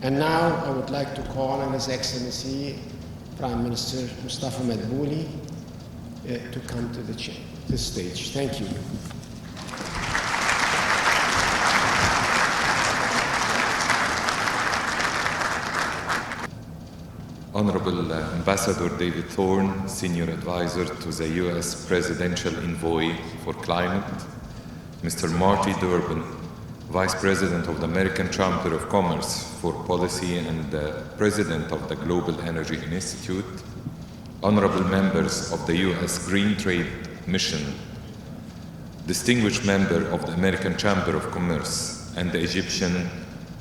And now I would like to call on His Excellency Prime Minister Mustafa Madbouli to come to the stage. Thank you. Honorable Ambassador David Thorne, Senior Advisor to the U.S. Presidential Envoy for Climate, Mr. Marty Durbin, Vice President of the American Chamber of Commerce for Policy and President of the Global Energy Institute, honorable members of the U.S. Green Trade Mission, distinguished member of the American Chamber of Commerce and the Egyptian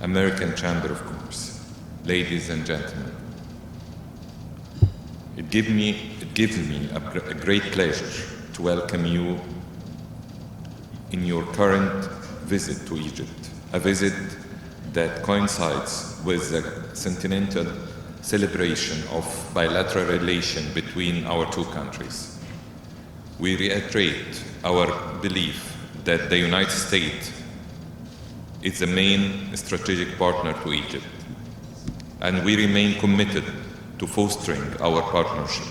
American Chamber of Commerce, ladies and gentlemen. It gives me a great pleasure to welcome you in your current visit to Egypt, a visit that coincides with the centennial celebration of bilateral relation between our two countries. We reiterate our belief that the United States is the main strategic partner to Egypt, and we remain committed to fostering our partnership.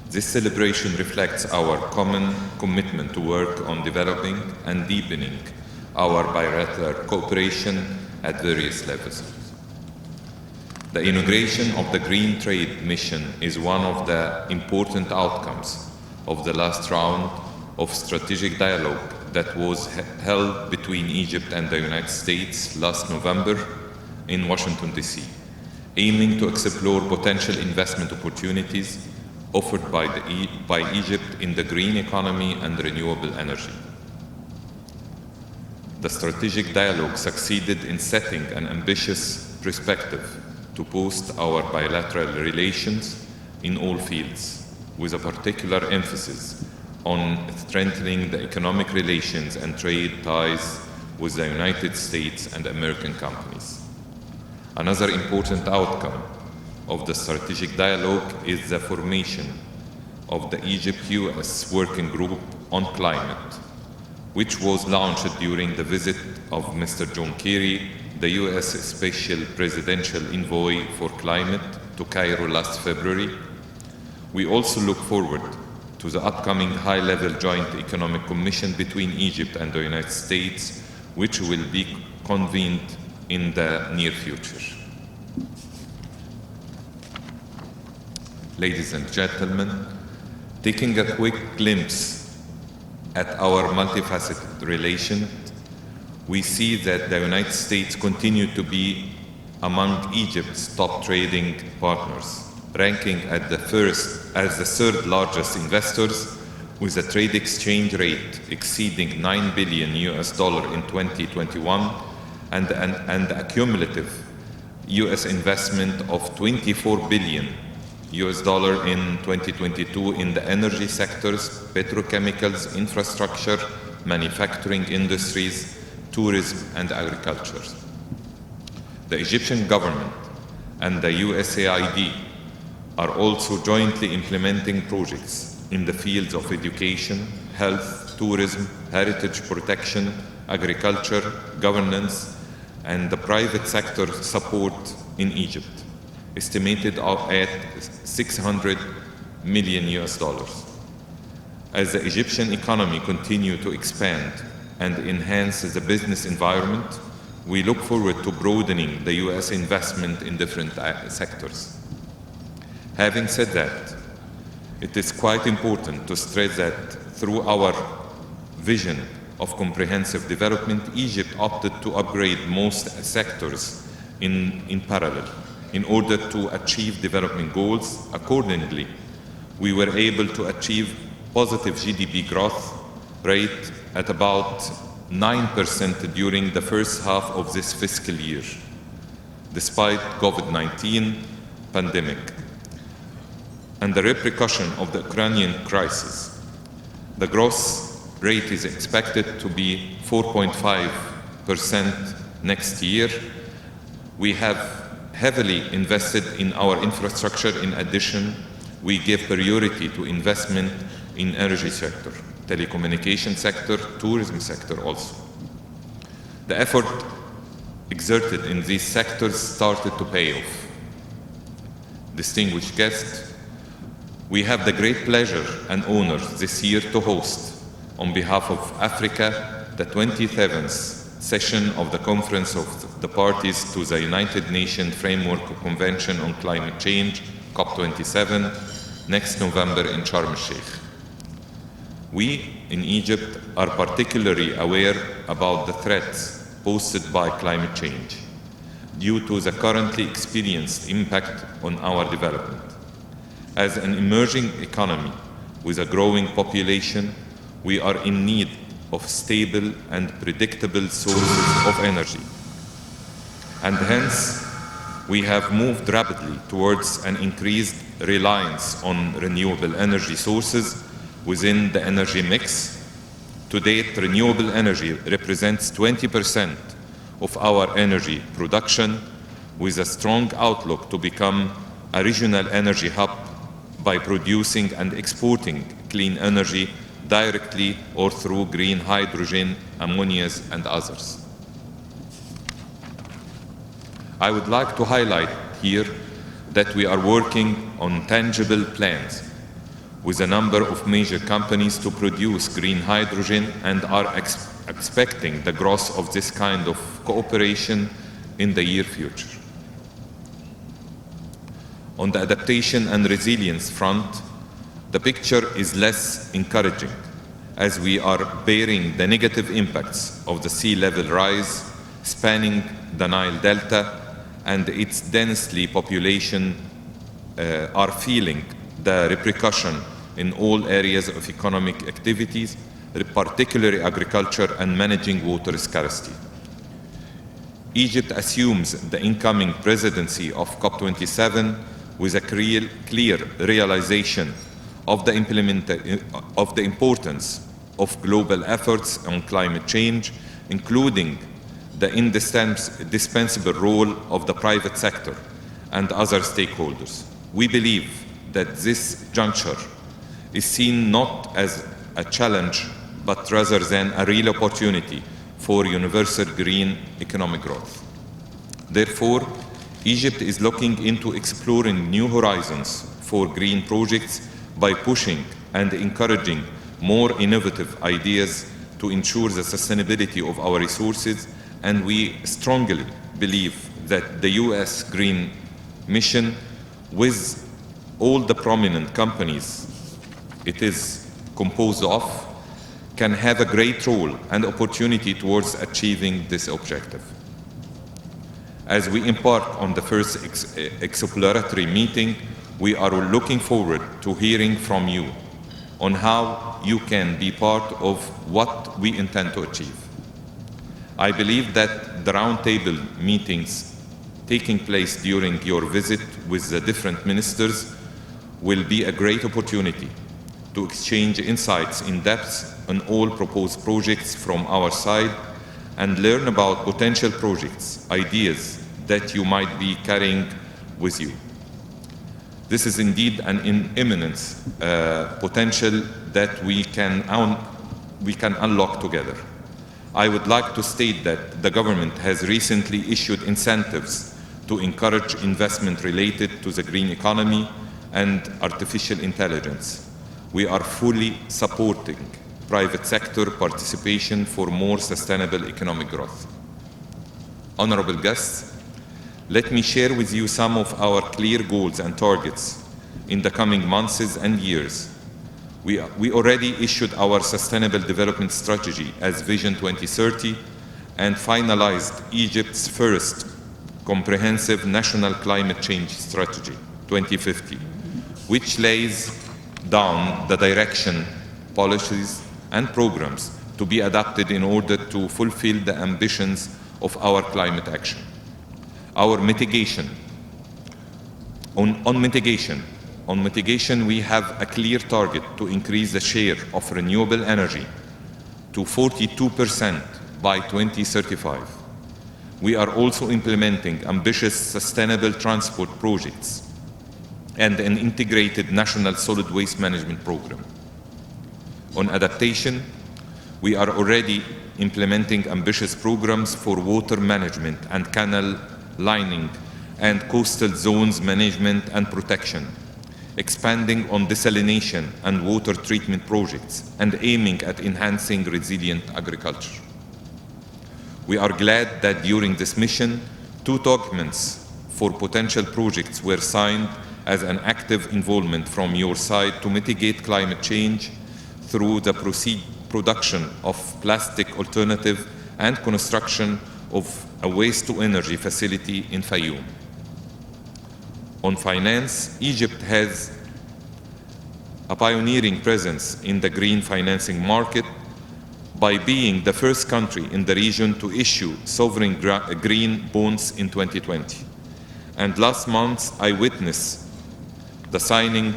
This celebration reflects our common commitment to work on developing and deepening our bilateral cooperation at various levels. The inauguration of the Green Trade Mission is one of the important outcomes of the last round of strategic dialogue that was held between Egypt and the United States last November in Washington, D.C., aiming to explore potential investment opportunities offered by Egypt in the green economy and renewable energy. The strategic dialogue succeeded in setting an ambitious perspective to boost our bilateral relations in all fields, with a particular emphasis on strengthening the economic relations and trade ties with the United States and American companies. Another important outcome of the strategic dialogue is the formation of the Egypt-US Working Group on Climate, which was launched during the visit of Mr. John Kerry, the US Special Presidential Envoy for Climate, to Cairo last February. We also look forward to the upcoming high-level Joint Economic Commission between Egypt and the United States, which will be convened in the near future. Ladies and gentlemen, taking a quick glimpse at our multifaceted relation, we see that the United States continue to be among Egypt's top trading partners, ranking as the third largest investors, with a trade exchange rate exceeding $9 billion in 2021 and a cumulative US investment of $24 billion in 2022 in the energy sectors, petrochemicals, infrastructure, manufacturing industries, tourism, and agriculture. The Egyptian government and the USAID are also jointly implementing projects in the fields of education, health, tourism, heritage protection, agriculture, governance, and the private sector support in Egypt, estimated at $600 million. As the Egyptian economy continues to expand and enhance the business environment, we look forward to broadening the US investment in different sectors. Having said that, it is quite important to stress that through our vision of comprehensive development, Egypt opted to upgrade most sectors in parallel in order to achieve development goals. Accordingly, we were able to achieve positive GDP growth rate at about 9% during the first half of this fiscal year, despite COVID-19 pandemic and the repercussion of the Ukrainian crisis. The growth rate is expected to be 4.5% next year. We have heavily invested in our infrastructure. In addition, we give priority to investment in energy sector, telecommunication sector, tourism sector also. The effort exerted in these sectors started to pay off. Distinguished guests, we have the great pleasure and honor this year to host, on behalf of Africa, the 27th session of the Conference of the Parties to the United Nations Framework Convention on Climate Change, COP27, next November in Sharm el-Sheikh. We in Egypt are particularly aware about the threats posed by climate change due to the currently experienced impact on our development. As an emerging economy with a growing population, we are in need of stable and predictable sources of energy. And hence, we have moved rapidly towards an increased reliance on renewable energy sources within the energy mix. To date, renewable energy represents 20% of our energy production, with a strong outlook to become a regional energy hub by producing and exporting clean energy directly or through green hydrogen, ammonias, and others. I would like to highlight here that we are working on tangible plans with a number of major companies to produce green hydrogen and are expecting the growth of this kind of cooperation in the near future. On the adaptation and resilience front, the picture is less encouraging, as we are bearing the negative impacts of the sea level rise spanning the Nile Delta, and its densely population are feeling the repercussion in all areas of economic activities, particularly agriculture and managing water scarcity. Egypt assumes the incoming presidency of COP27 with a clear realization of the importance of global efforts on climate change, including the indispensable role of the private sector and other stakeholders. We believe that this juncture is seen not as a challenge, but rather than a real opportunity for universal green economic growth. Therefore, Egypt is looking into exploring new horizons for green projects by pushing and encouraging more innovative ideas to ensure the sustainability of our resources, and we strongly believe that the US Green Mission, with all the prominent companies it is composed of, can have a great role and opportunity towards achieving this objective. As we embark on the first exploratory meeting, we are looking forward to hearing from you on how you can be part of what we intend to achieve. I believe that the roundtable meetings taking place during your visit with the different ministers will be a great opportunity to exchange insights in depth on all proposed projects from our side and learn about potential projects, ideas that you might be carrying with you. This is indeed an imminent potential that we can unlock together. I would like to state that the government has recently issued incentives to encourage investment related to the green economy and artificial intelligence. We are fully supporting private sector participation for more sustainable economic growth. Honorable guests, let me share with you some of our clear goals and targets in the coming months and years. We already issued our Sustainable Development Strategy as Vision 2030 and finalized Egypt's first comprehensive national climate change strategy, 2050, which lays down the direction, policies, and programs to be adapted in order to fulfill the ambitions of our climate action. Our mitigation. On mitigation, we have a clear target to increase the share of renewable energy to 42% by 2035. We are also implementing ambitious sustainable transport projects and an integrated national solid waste management program. On adaptation, We are already implementing ambitious programs for water management and canal lining and coastal zones management and protection, expanding on desalination and water treatment projects, and aiming at enhancing resilient agriculture. We are glad that during this mission, 2 documents for potential projects were signed as an active involvement from your side to mitigate climate change through the production of plastic alternative and construction of a waste-to-energy facility in Fayoum. On finance, Egypt has a pioneering presence in the green financing market by being the first country in the region to issue sovereign green bonds in 2020. And last month, I witnessed the signing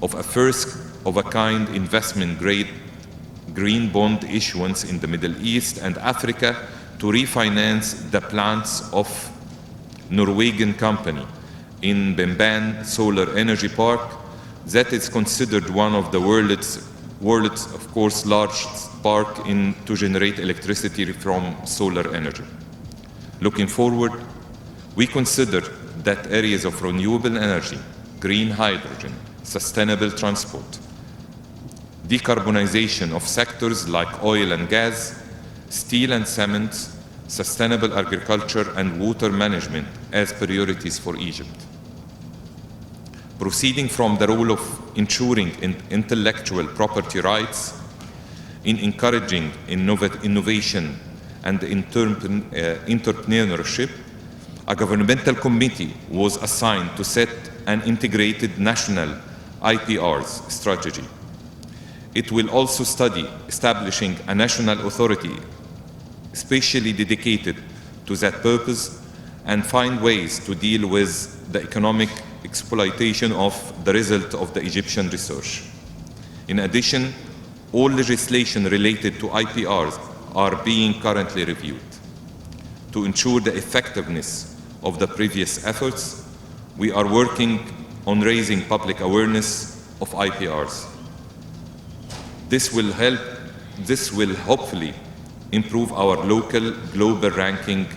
of a first-of-a-kind investment-grade green bond issuance in the Middle East and Africa to refinance the plants of Norwegian company in Bemban Solar Energy Park that is considered one of the world's of course, largest park to generate electricity from solar energy. Looking forward, we consider that areas of renewable energy, green hydrogen, sustainable transport, decarbonization of sectors like oil and gas, steel and cement, sustainable agriculture, and water management as priorities for Egypt. Proceeding from the role of ensuring intellectual property rights in encouraging innovation and entrepreneurship, a governmental committee was assigned to set an integrated national IPRs strategy. It will also study establishing a national authority specially dedicated to that purpose and find ways to deal with the economic exploitation of the result of the Egyptian research. In addition, all legislation related to IPRs are being currently reviewed. To ensure the effectiveness of the previous efforts, we are working on raising public awareness of IPRs. This will hopefully improve our local global ranking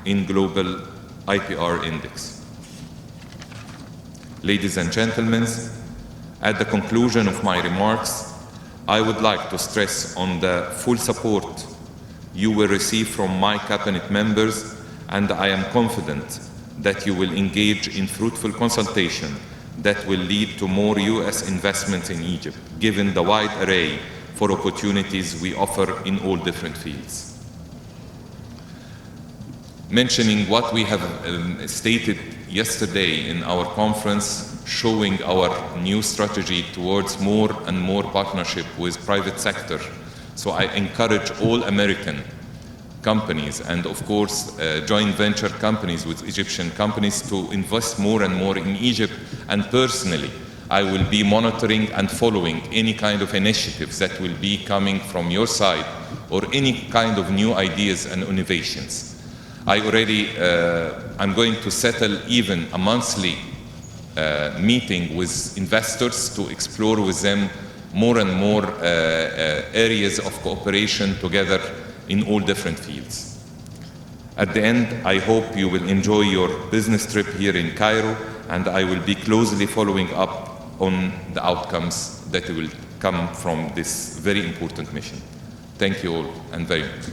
in global IPR index. Ladies and gentlemen, at the conclusion of my remarks, I would like to stress on the full support you will receive from my cabinet members, and I am confident that you will engage in fruitful consultation that will lead to more US investments in Egypt, given the wide array for opportunities we offer in all different fields. Mentioning what we have stated yesterday in our conference, showing our new strategy towards more and more partnership with private sector. So I encourage all American companies and of course joint venture companies with Egyptian companies to invest more and more in Egypt, and personally I will be monitoring and following any kind of initiatives that will be coming from your side or any kind of new ideas and innovations. I'm going to settle even a monthly meeting with investors to explore with them more and more areas of cooperation together in all different fields. At the end, I hope you will enjoy your business trip here in Cairo, and I will be closely following up on the outcomes that will come from this very important mission. Thank you all, and very much.